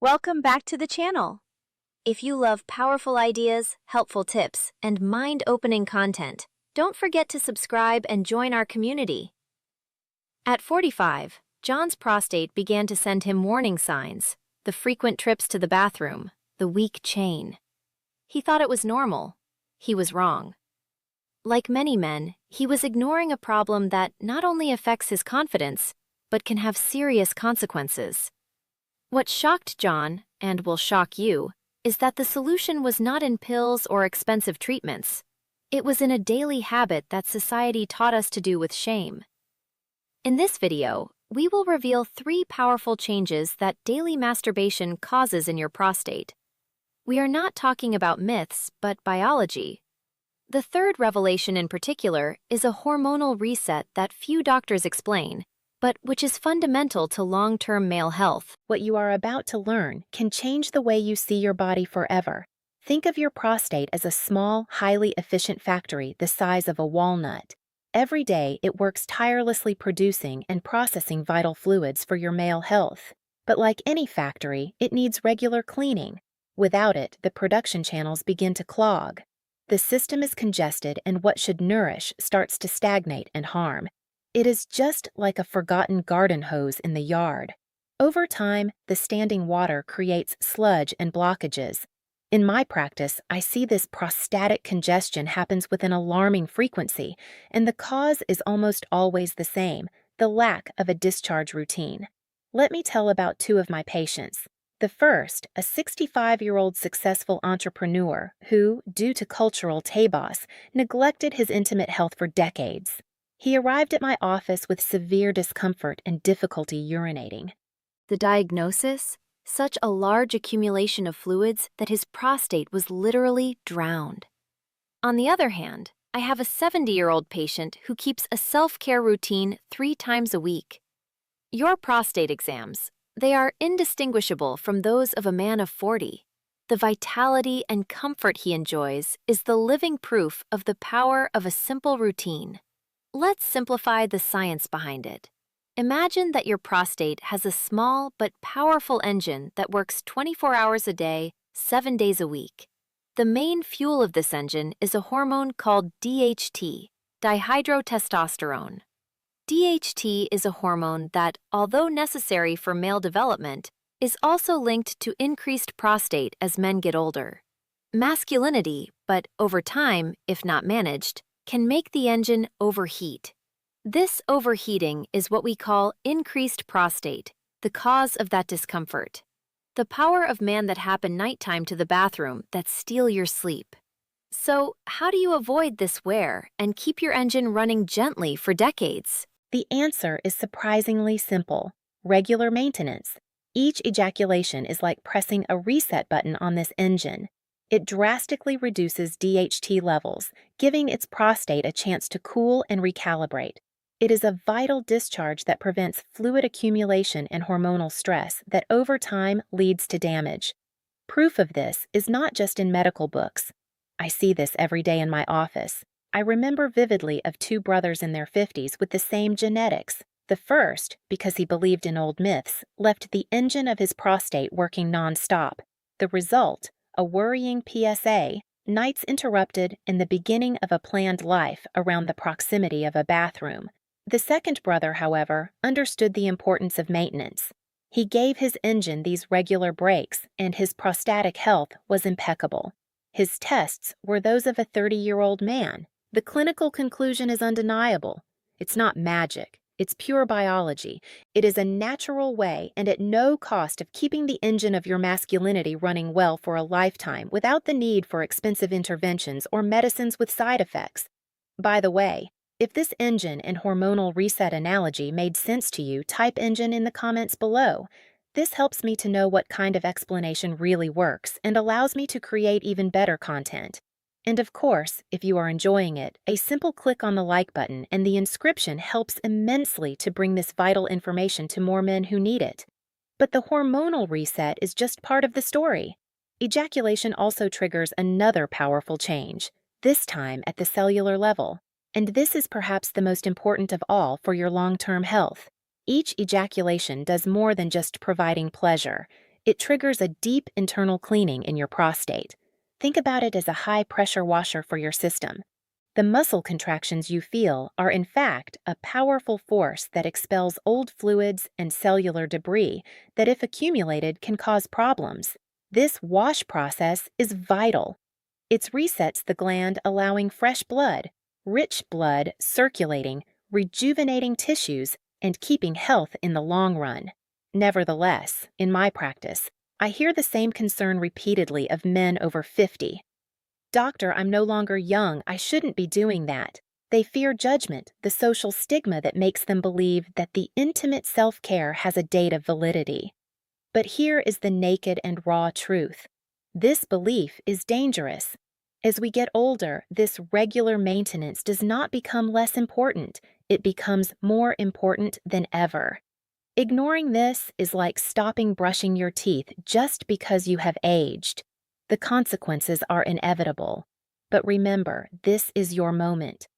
Welcome back to the channel. If you love powerful ideas, helpful tips, and mind-opening content, don't forget to subscribe and join our community. At 45, John's prostate began to send him warning signs: the frequent trips to the bathroom, the weak chain. He thought it was normal. He was wrong. Like many men, he was ignoring a problem that not only affects his confidence, but can have serious consequences. What shocked John, and will shock you, is that the solution was not in pills or expensive treatments. It was in a daily habit that society taught us to do with shame. In this video, we will reveal 3 powerful changes that daily masturbation causes in your prostate. We are not talking about myths, but biology. The third revelation in particular is a hormonal reset that few doctors explain, but which is fundamental to long-term male health. What you are about to learn can change the way you see your body forever. Think of your prostate as a small, highly efficient factory the size of a walnut. Every day, it works tirelessly producing and processing vital fluids for your male health. But like any factory, it needs regular cleaning. Without it, the production channels begin to clog. The system is congested, and what should nourish starts to stagnate and harm. It is just like a forgotten garden hose in the yard. Over time, the standing water creates sludge and blockages. In my practice, I see this prostatic congestion happens with an alarming frequency, and the cause is almost always the same: the lack of a discharge routine. Let me tell about 2 of my patients. The first, a 65-year-old successful entrepreneur who, due to cultural tabas, neglected his intimate health for decades. He arrived at my office with severe discomfort and difficulty urinating. The diagnosis? Such a large accumulation of fluids that his prostate was literally drowned. On the other hand, I have a 70-year-old patient who keeps a self-care routine 3 times a week. Your prostate exams, they are indistinguishable from those of a man of 40. The vitality and comfort he enjoys is the living proof of the power of a simple routine. Let's simplify the science behind it. Imagine that your prostate has a small but powerful engine that works 24 hours a day, 7 days a week. The main fuel of this engine is a hormone called DHT, dihydrotestosterone. DHT is a hormone that, although necessary for male development, is also linked to increased prostate as men get older. Masculinity, but over time, if not managed, can make the engine overheat. This overheating is what we call increased prostate, the cause of that discomfort. The power of man that happen nighttime to the bathroom that steal your sleep. So, how do you avoid this wear and keep your engine running gently for decades? The answer is surprisingly simple: regular maintenance. Each ejaculation is like pressing a reset button on this engine. It drastically reduces DHT levels, giving its prostate a chance to cool and recalibrate. It is a vital discharge that prevents fluid accumulation and hormonal stress that over time leads to damage. Proof of this is not just in medical books. I see this every day in my office. I remember vividly of 2 brothers in their 50s with the same genetics. The first, because he believed in old myths, left the engine of his prostate working non-stop. The result, a worrying PSA, nights interrupted, and the beginning of a planned life around the proximity of a bathroom. The second brother, however, understood the importance of maintenance. He gave his engine these regular breaks, and his prostatic health was impeccable. His tests were those of a 30-year-old man. The clinical conclusion is undeniable. It's not magic. It's pure biology. It is a natural way and at no cost of keeping the engine of your masculinity running well for a lifetime without the need for expensive interventions or medicines with side effects. By the way, if this engine and hormonal reset analogy made sense to you, type engine in the comments below. This helps me to know what kind of explanation really works and allows me to create even better content. And of course, if you are enjoying it, a simple click on the like button and the inscription helps immensely to bring this vital information to more men who need it. But the hormonal reset is just part of the story. Ejaculation also triggers another powerful change, this time at the cellular level. And this is perhaps the most important of all for your long-term health. Each ejaculation does more than just providing pleasure. It triggers a deep internal cleaning in your prostate. Think about it as a high-pressure washer for your system. The muscle contractions you feel are, in fact, a powerful force that expels old fluids and cellular debris that, if accumulated, can cause problems. This wash process is vital. It resets the gland, allowing fresh blood, rich blood circulating, rejuvenating tissues, and keeping health in the long run. Nevertheless, in my practice, I hear the same concern repeatedly of men over 50. "Doctor, I'm no longer young. I shouldn't be doing that." They fear judgment, the social stigma that makes them believe that the intimate self-care has a date of validity. But here is the naked and raw truth. This belief is dangerous. As we get older, this regular maintenance does not become less important. It becomes more important than ever. Ignoring this is like stopping brushing your teeth just because you have aged. The consequences are inevitable. But remember, this is your moment.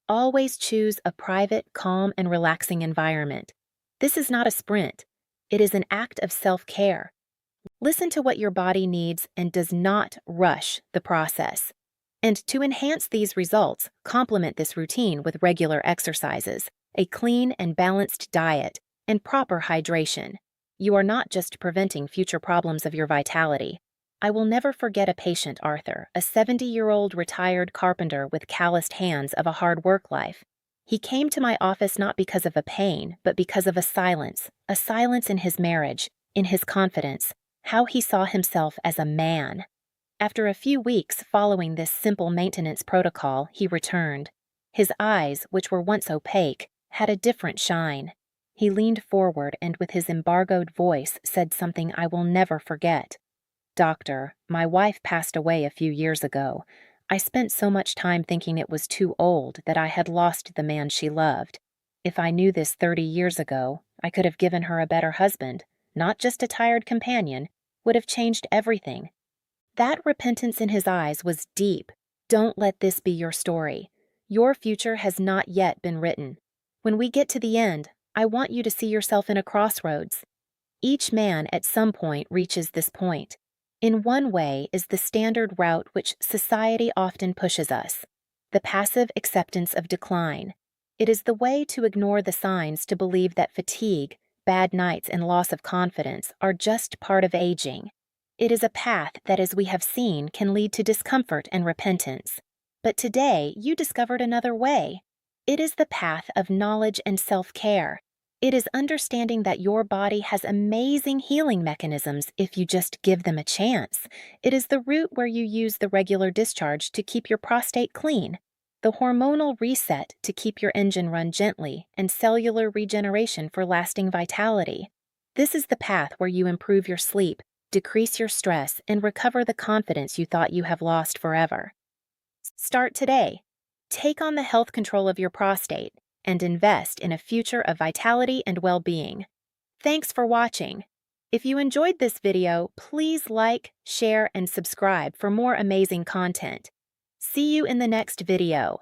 Always choose a private, calm, and relaxing environment. This is not a sprint. It is an act of self-care. Listen to what your body needs and does not rush the process. And to enhance these results, complement this routine with regular exercises, a clean and balanced diet, and proper hydration. You are not just preventing future problems of your vitality. I will never forget a patient, Arthur, a 70-year-old retired carpenter with calloused hands of a hard work life. He came to my office not because of a pain, but because of a silence in his marriage, in his confidence, how he saw himself as a man. After a few weeks following this simple maintenance protocol, he returned. His eyes, which were once opaque, had a different shine. He leaned forward and with his embargoed voice said something I will never forget. "Doctor, my wife passed away a few years ago. I spent so much time thinking it was too old that I had lost the man she loved. If I knew this 30 years ago, I could have given her a better husband, not just a tired companion, would have changed everything." That repentance in his eyes was deep. Don't let this be your story. Your future has not yet been written. When we get to the end, I want you to see yourself in a crossroads. Each man at some point reaches this point. In one way is the standard route which society often pushes us, the passive acceptance of decline. It is the way to ignore the signs to believe that fatigue, bad nights, and loss of confidence are just part of aging. It is a path that, as we have seen, can lead to discomfort and repentance. But today, you discovered another way. It is the path of knowledge and self-care. It is understanding that your body has amazing healing mechanisms if you just give them a chance. It is the route where you use the regular discharge to keep your prostate clean, the hormonal reset to keep your engine run gently, and cellular regeneration for lasting vitality. This is the path where you improve your sleep, decrease your stress, and recover the confidence you thought you have lost forever. Start today. Take on the health control of your prostate and invest in a future of vitality and well-being. Thanks for watching. If you enjoyed this video, please like, share, and subscribe for more amazing content. See you in the next video.